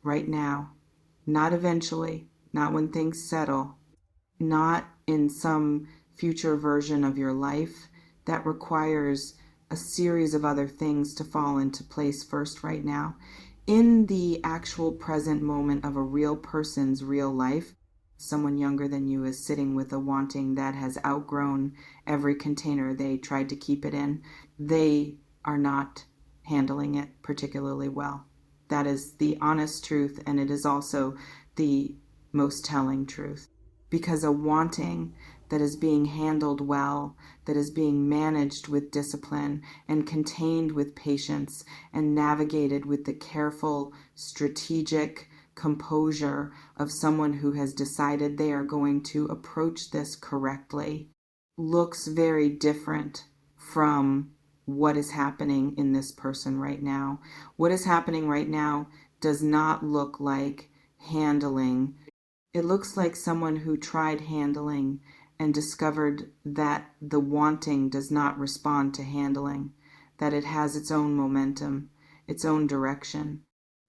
right now, not eventually, not when things settle, not in some future version of your life that requires a series of other things to fall into place first right now. In the actual present moment of a real person's real life, someone younger than you is sitting with a wanting that has outgrown every container they tried to keep it in. They are not handling it particularly well. That is the honest truth, and it is also the most telling truth. Because a wanting that is being handled well, that is being managed with discipline and contained with patience and navigated with the careful, strategic composure of someone who has decided they are going to approach this correctly, looks very different from what is happening in this person right now. What is happening right now does not look like handling. It looks like someone who tried handling and discovered that the wanting does not respond to handling, that it has its own momentum, its own direction,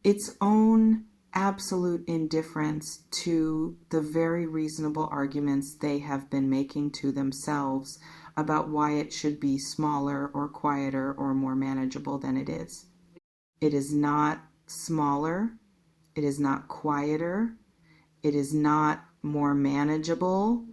its own absolute indifference to the very reasonable arguments they have been making to themselves about why it should be smaller or quieter or more manageable than it is. It is not smaller. It is not quieter. It is not more manageable.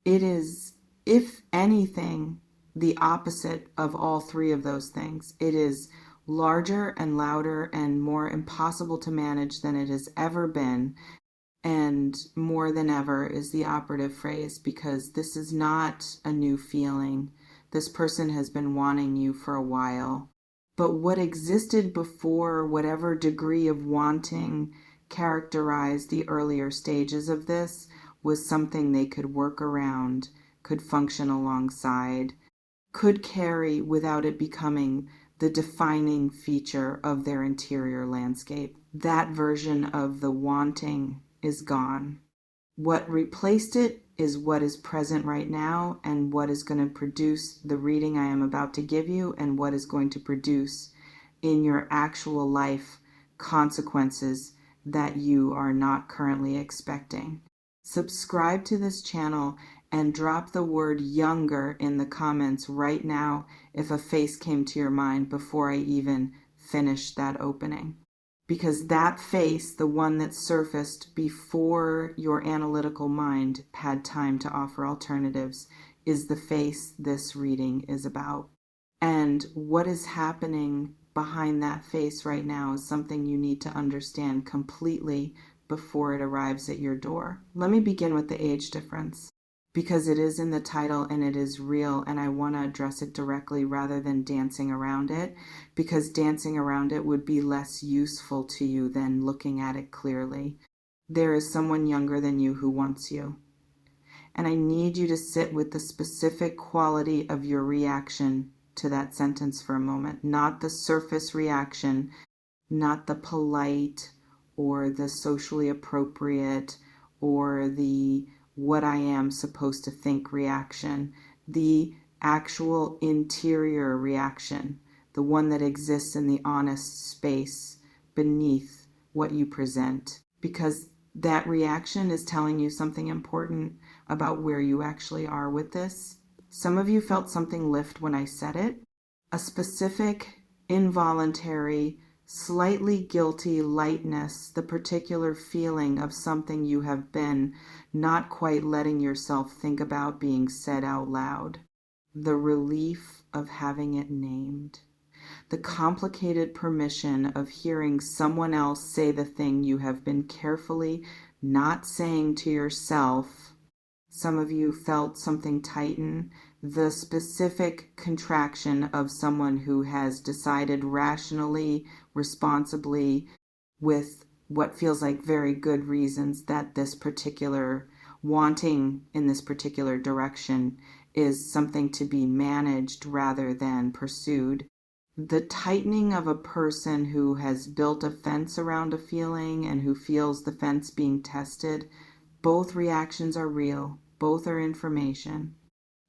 It is, if anything, the opposite of all three of those things. It is larger and louder and more impossible to manage than it has ever been. And more than ever is the operative phrase, because this is not a new feeling. This person has been wanting you for a while. But what existed before, whatever degree of wanting characterized the earlier stages of this, was something they could work around, could function alongside, could carry without it becoming the defining feature of their interior landscape. That version of the wanting is gone. What replaced it is what is present right now and what is going to produce the reading I am about to give you, and what is going to produce in your actual life consequences that you are not currently expecting. Subscribe to this channel and drop the word younger in the comments right now if a face came to your mind before I even finish that opening. Because that face, the one that surfaced before your analytical mind had time to offer alternatives, is the face this reading is about. And what is happening behind that face right now is something you need to understand completely before it arrives at your door. Let me begin with the age difference, because it is in the title and it is real, and I want to address it directly rather than dancing around it, because dancing around it would be less useful to you than looking at it clearly. There is someone younger than you who wants you. And I need you to sit with the specific quality of your reaction to that sentence for a moment, not the surface reaction, not the polite or the socially appropriate or the what I am supposed to think reaction, the actual interior reaction, the one that exists in the honest space beneath what you present, because that reaction is telling you something important about where you actually are with this. Some of you felt something lift when I said it, a specific, involuntary, slightly guilty lightness, the particular feeling of something you have been not quite letting yourself think about being said out loud, the relief of having it named, the complicated permission of hearing someone else say the thing you have been carefully not saying to yourself. Some of you felt something tighten, the specific contraction of someone who has decided rationally, responsibly, with what feels like very good reasons that this particular wanting in this particular direction is something to be managed rather than pursued. The tightening of a person who has built a fence around a feeling and who feels the fence being tested. Both reactions are real. Both are information.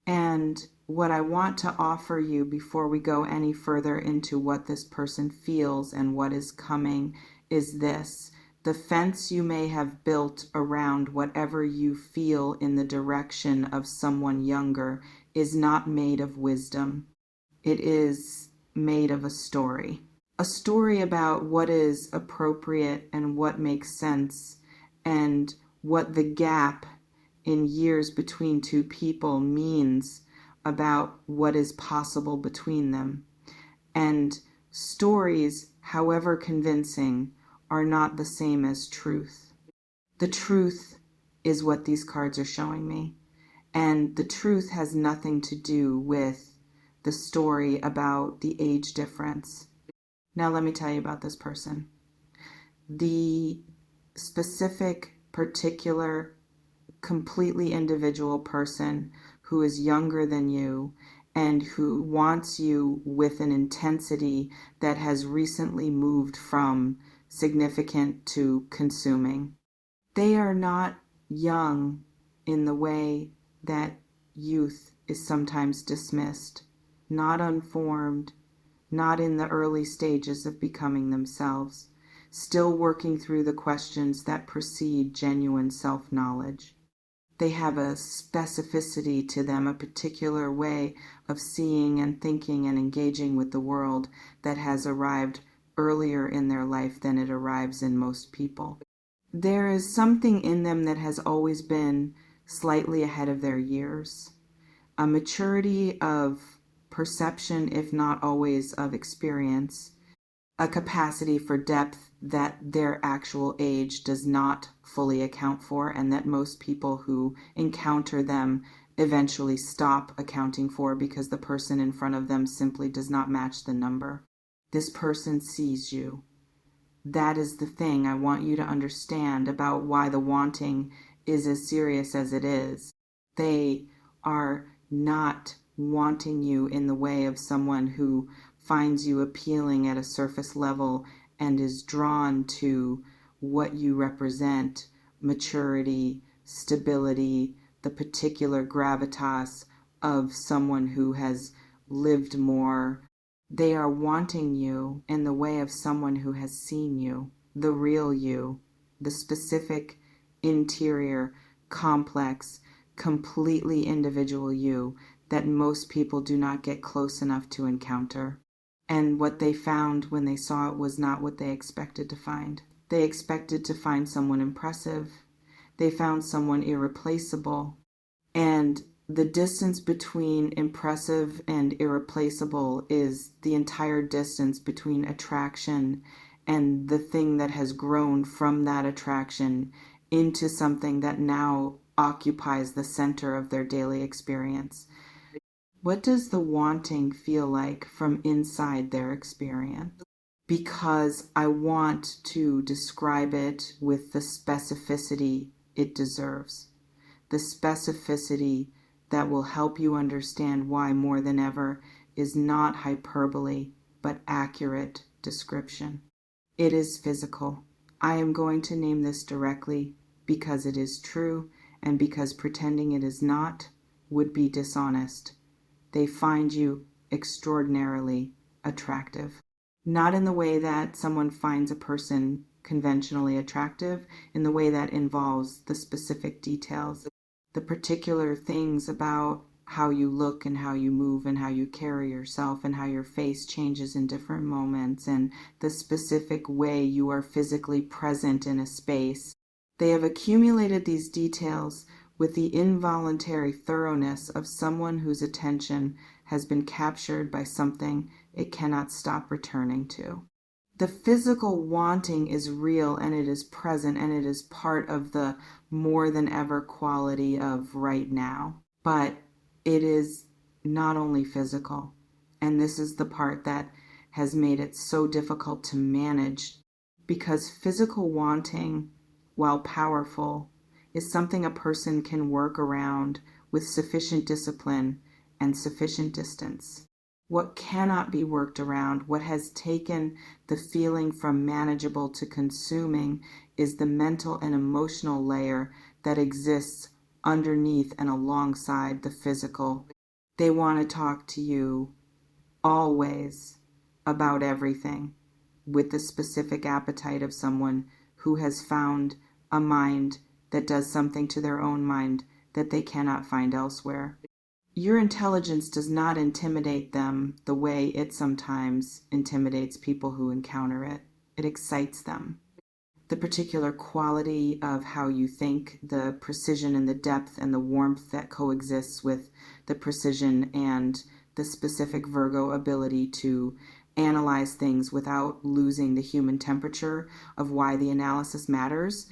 And what I want to offer you before we go any further into what this person feels and what is coming is this. The fence you may have built around whatever you feel in the direction of someone younger is not made of wisdom. It is made of a story. A story about what is appropriate and what makes sense, and what the gap in years between two people means about what is possible between them. And stories, however convincing, are not the same as truth. The truth is what these cards are showing me. And the truth has nothing to do with the story about the age difference. Now let me tell you about this person. The specific, particular, completely individual person who is younger than you and who wants you with an intensity that has recently moved from significant to consuming. They are not young in the way that youth is sometimes dismissed, not unformed, not in the early stages of becoming themselves, still working through the questions that precede genuine self-knowledge. They have a specificity to them, a particular way of seeing and thinking and engaging with the world that has arrived earlier in their life than it arrives in most people. There is something in them that has always been slightly ahead of their years, a maturity of perception, if not always of experience, a capacity for depth that their actual age does not fully account for, and that most people who encounter them eventually stop accounting for because the person in front of them simply does not match the number. This person sees you. That is the thing I want you to understand about why the wanting is as serious as it is. They are not wanting you in the way of someone who finds you appealing at a surface level and is drawn to what you represent, maturity, stability, the particular gravitas of someone who has lived more. They are wanting you in the way of someone who has seen you, the real you, the specific, interior, complex, completely individual you that most people do not get close enough to encounter. And what they found when they saw it was not what they expected to find. They expected to find someone impressive. They found someone irreplaceable. And the distance between impressive and irreplaceable is the entire distance between attraction and the thing that has grown from that attraction into something that now occupies the center of their daily experience. What does the wanting feel like from inside their experience? Because I want to describe it with the specificity it deserves. The specificity that will help you understand why more than ever is not hyperbole, but accurate description. It is physical. I am going to name this directly because it is true and because pretending it is not would be dishonest. They find you extraordinarily attractive. Not in the way that someone finds a person conventionally attractive, in the way that involves the specific details, the particular things about how you look and how you move and how you carry yourself and how your face changes in different moments and the specific way you are physically present in a space. They have accumulated these details with the involuntary thoroughness of someone whose attention has been captured by something it cannot stop returning to. The physical wanting is real and it is present and it is part of the more than ever quality of right now. But it is not only physical, and this is the part that has made it so difficult to manage, because physical wanting, while powerful, is something a person can work around with sufficient discipline and sufficient distance. What cannot be worked around, what has taken the feeling from manageable to consuming, is the mental and emotional layer that exists underneath and alongside the physical. They want to talk to you always about everything with the specific appetite of someone who has found a mind that does something to their own mind that they cannot find elsewhere. Your intelligence does not intimidate them the way it sometimes intimidates people who encounter it. It excites them. The particular quality of how you think, the precision and the depth and the warmth that coexists with the precision and the specific Virgo ability to analyze things without losing the human temperature of why the analysis matters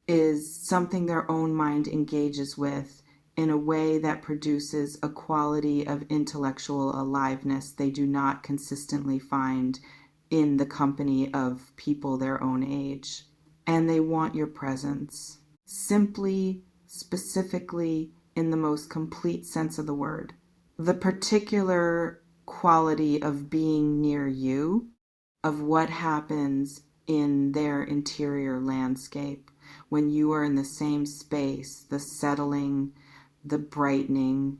is something their own mind engages with in a way that produces a quality of intellectual aliveness they do not consistently find in the company of people their own age. And they want your presence, simply, specifically, in the most complete sense of the word. The particular quality of being near you, of what happens in their interior landscape when you are in the same space, the settling, the brightening,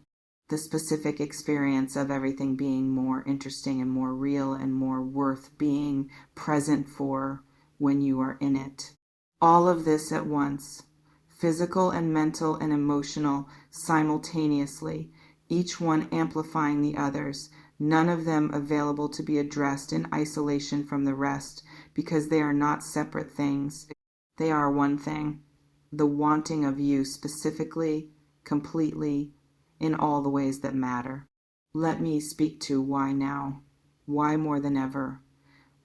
the specific experience of everything being more interesting and more real and more worth being present for when you are in it. All of this at once, physical and mental and emotional simultaneously, each one amplifying the others, none of them available to be addressed in isolation from the rest, because they are not separate things. They are one thing, the wanting of you specifically, completely, in all the ways that matter. Let me speak to why now, why more than ever.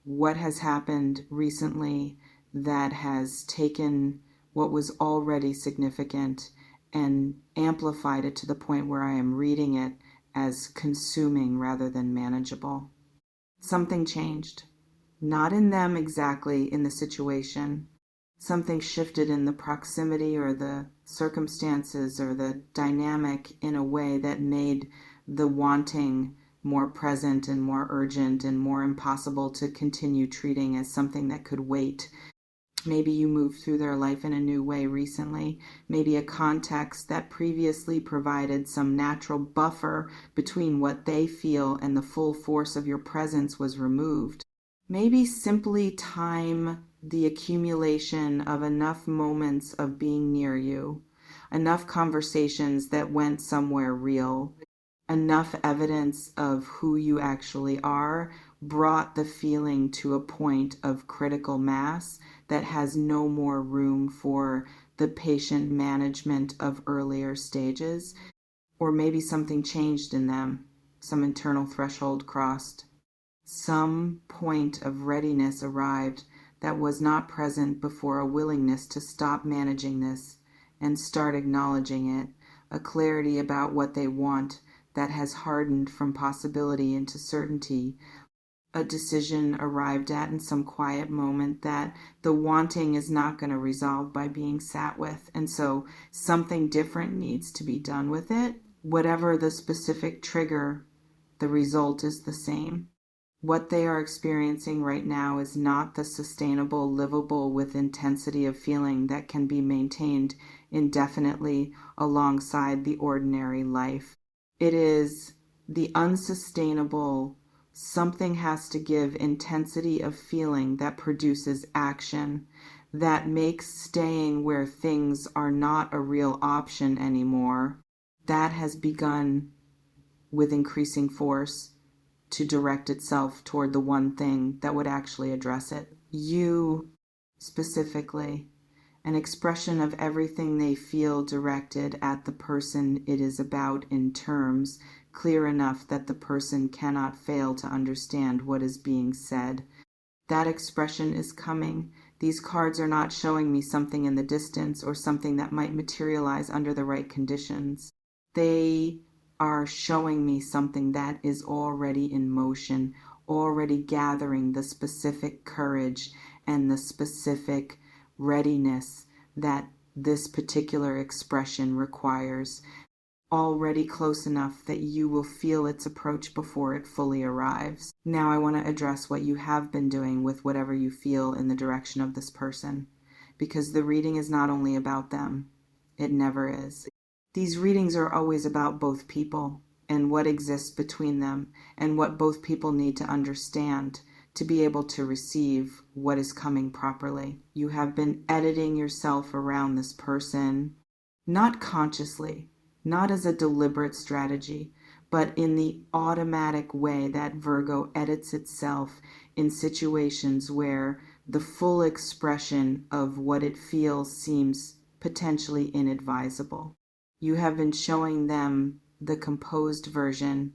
What has happened recently that has taken what was already significant and amplified it to the point where I am reading it as consuming rather than manageable. Something changed. Not in them exactly, in the situation. Something shifted in the proximity or the circumstances or the dynamic in a way that made the wanting more present and more urgent and more impossible to continue treating as something that could wait. Maybe you moved through their life in a new way recently. Maybe a context that previously provided some natural buffer between what they feel and the full force of your presence was removed. Maybe simply time, the accumulation of enough moments of being near you, enough conversations that went somewhere real, enough evidence of who you actually are brought the feeling to a point of critical mass that has no more room for the patient management of earlier stages. Or maybe something changed in them, some internal threshold crossed. Some point of readiness arrived that was not present before, a willingness to stop managing this and start acknowledging it, a clarity about what they want that has hardened from possibility into certainty, a decision arrived at in some quiet moment that the wanting is not going to resolve by being sat with, and so something different needs to be done with it. Whatever the specific trigger, the result is the same. What they are experiencing right now is not the sustainable, livable with intensity of feeling that can be maintained indefinitely alongside the ordinary life. It is the unsustainable, something has to give intensity of feeling that produces action, that makes staying where things are not a real option anymore. That has begun with increasing force to direct itself toward the one thing that would actually address it. You, specifically, an expression of everything they feel directed at the person it is about in terms clear enough that the person cannot fail to understand what is being said. That expression is coming. These cards are not showing me something in the distance or something that might materialize under the right conditions. They are showing me something that is already in motion, already gathering the specific courage and the specific readiness that this particular expression requires, already close enough that you will feel its approach before it fully arrives. Now I want to address what you have been doing with whatever you feel in the direction of this person, because the reading is not only about them. It never is. These readings are always about both people and what exists between them and what both people need to understand to be able to receive what is coming properly. You have been editing yourself around this person, not consciously, not as a deliberate strategy, but in the automatic way that Virgo edits itself in situations where the full expression of what it feels seems potentially inadvisable. You have been showing them the composed version,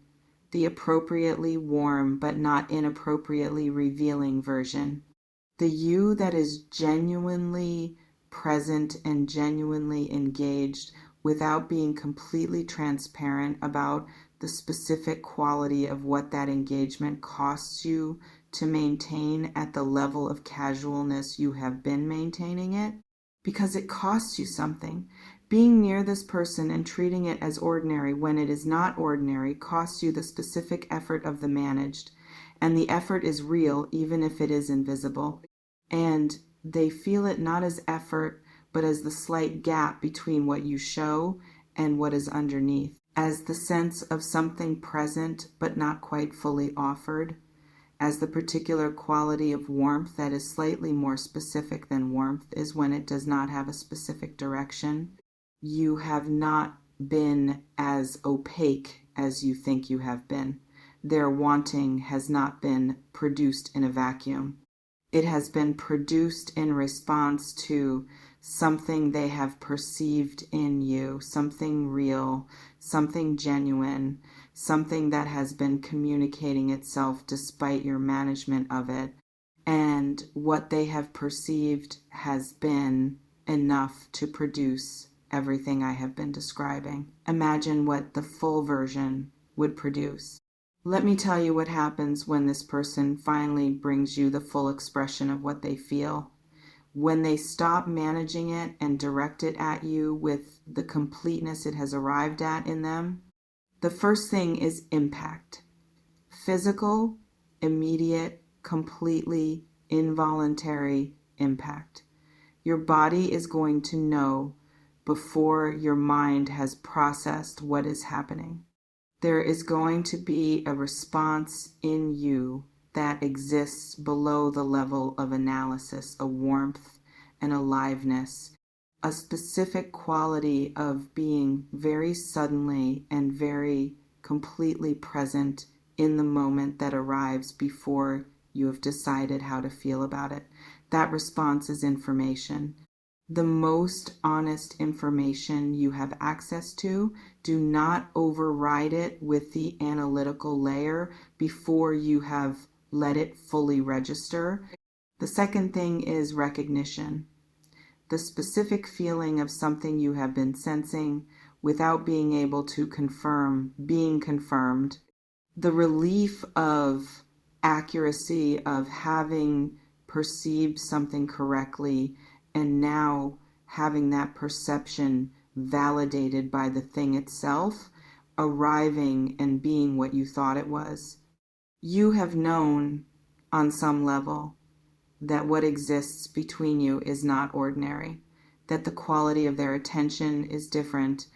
the appropriately warm but not inappropriately revealing version, the you that is genuinely present and genuinely engaged without being completely transparent about the specific quality of what that engagement costs you to maintain at the level of casualness you have been maintaining it, because it costs you something. Being near this person and treating it as ordinary when it is not ordinary costs you the specific effort of the managed, and the effort is real even if it is invisible. And they feel it not as effort, but as the slight gap between what you show and what is underneath, as the sense of something present but not quite fully offered, as the particular quality of warmth that is slightly more specific than warmth is when it does not have a specific direction. You have not been as opaque as you think you have been. Their wanting has not been produced in a vacuum. It has been produced in response to something they have perceived in you, something real, something genuine, something that has been communicating itself despite your management of it. And what they have perceived has been enough to produce everything I have been describing. Imagine what the full version would produce. Let me tell you what happens when this person finally brings you the full expression of what they feel. When they stop managing it and direct it at you with the completeness it has arrived at in them, the first thing is impact. Physical, immediate, completely involuntary impact. Your body is going to know before your mind has processed what is happening. There is going to be a response in you that exists below the level of analysis, a warmth, an aliveness, a specific quality of being very suddenly and very completely present in the moment that arrives before you have decided how to feel about it. That response is information. The most honest information you have access to, do not override it with the analytical layer before you have let it fully register. The second thing is recognition. The specific feeling of something you have been sensing without being able to confirm being confirmed. The relief of accuracy of having perceived something correctly and now having that perception validated by the thing itself, arriving and being what you thought it was. You have known on some level that what exists between you is not ordinary, that the quality of their attention is different,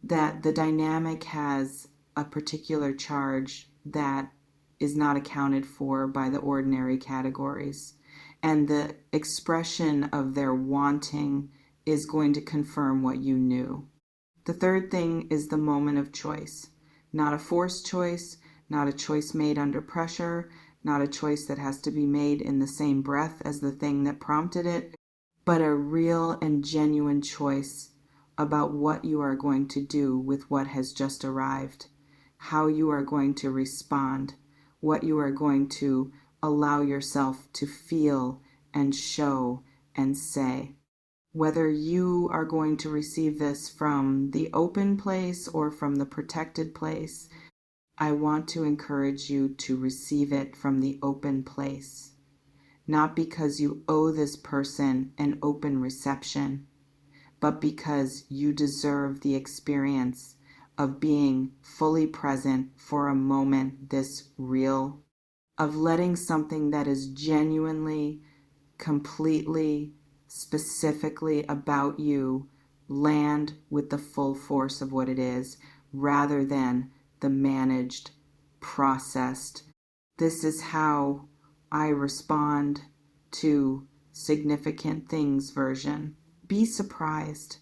that the dynamic has a particular charge that is not accounted for by the ordinary categories. And the expression of their wanting is going to confirm what you knew. The third thing is the moment of choice. Not a forced choice, not a choice made under pressure, not a choice that has to be made in the same breath as the thing that prompted it, but a real and genuine choice about what you are going to do with what has just arrived, how you are going to respond, what you are going to allow yourself to feel and show and say. Whether you are going to receive this from the open place or from the protected place, I want to encourage you to receive it from the open place. Not because you owe this person an open reception, but because you deserve the experience of being fully present for a moment this real, of letting something that is genuinely, completely, specifically about you land with the full force of what it is, rather than the managed, processed. This is how I respond to significant things version. Be surprised.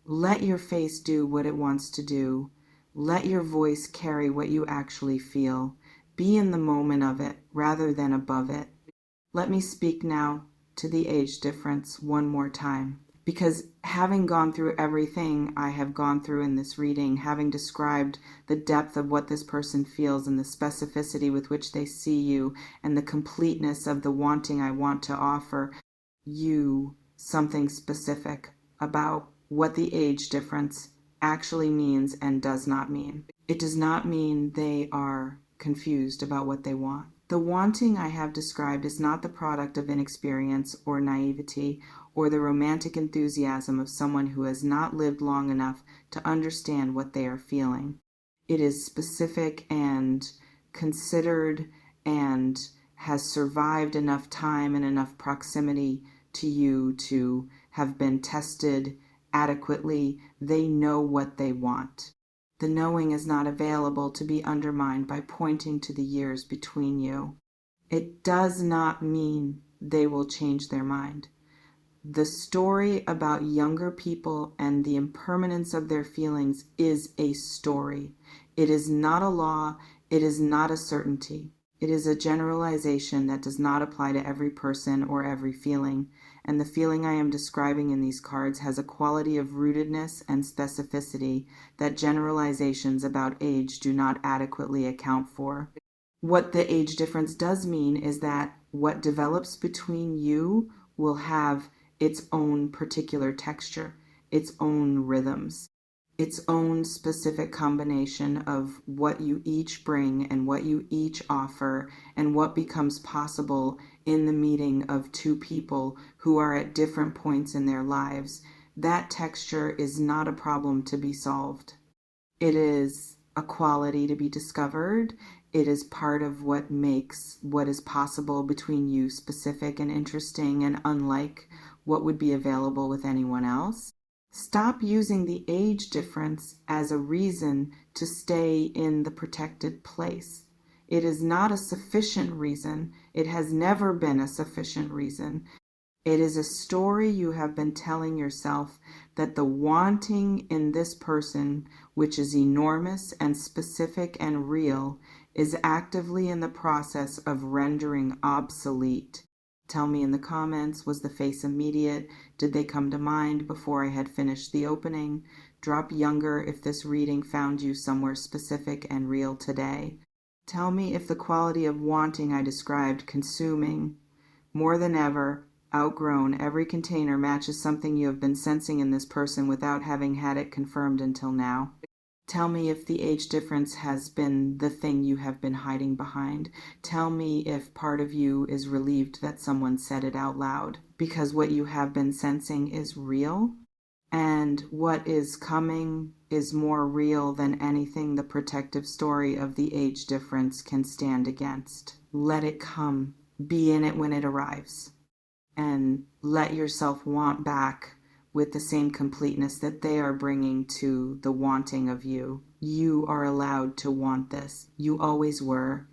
Let your face do what it wants to do. Let your voice carry what you actually feel. Be in the moment of it rather than above it. Let me speak now to the age difference one more time. Because having gone through everything I have gone through in this reading, having described the depth of what this person feels and the specificity with which they see you and the completeness of the wanting I want to offer you something specific about what the age difference actually means and does not mean. It does not mean they are confused about what they want. The wanting I have described is not the product of inexperience or naivety or the romantic enthusiasm of someone who has not lived long enough to understand what they are feeling. It is specific and considered and has survived enough time and enough proximity to you to have been tested adequately. They know what they want. The knowing is not available to be undermined by pointing to the years between you. It does not mean they will change their mind. The story about younger people and the impermanence of their feelings is a story. It is not a law. It is not a certainty. It is a generalization that does not apply to every person or every feeling, and the feeling I am describing in these cards has a quality of rootedness and specificity that generalizations about age do not adequately account for. What the age difference does mean is that what develops between you will have its own particular texture, its own rhythms, its own specific combination of what you each bring and what you each offer and what becomes possible in the meeting of two people who are at different points in their lives. That texture is not a problem to be solved. It is a quality to be discovered. It is part of what makes what is possible between you specific and interesting and unlike what would be available with anyone else. Stop using the age difference as a reason to stay in the protected place. It is not a sufficient reason. It has never been a sufficient reason. It is a story you have been telling yourself that the wanting in this person, which is enormous and specific and real, is actively in the process of rendering obsolete. Tell me in the comments, was the face immediate? Did they come to mind before I had finished the opening? Drop younger if this reading found you somewhere specific and real today. Tell me if the quality of wanting I described, consuming, more than ever, outgrown, every container matches something you have been sensing in this person without having had it confirmed until now. Tell me if the age difference has been the thing you have been hiding behind. Tell me if part of you is relieved that someone said it out loud, because what you have been sensing is real, and what is coming is more real than anything the protective story of the age difference can stand against. Let it come. Be in it when it arrives. And let yourself want back with the same completeness that they are bringing to the wanting of you. You are allowed to want this. You always were.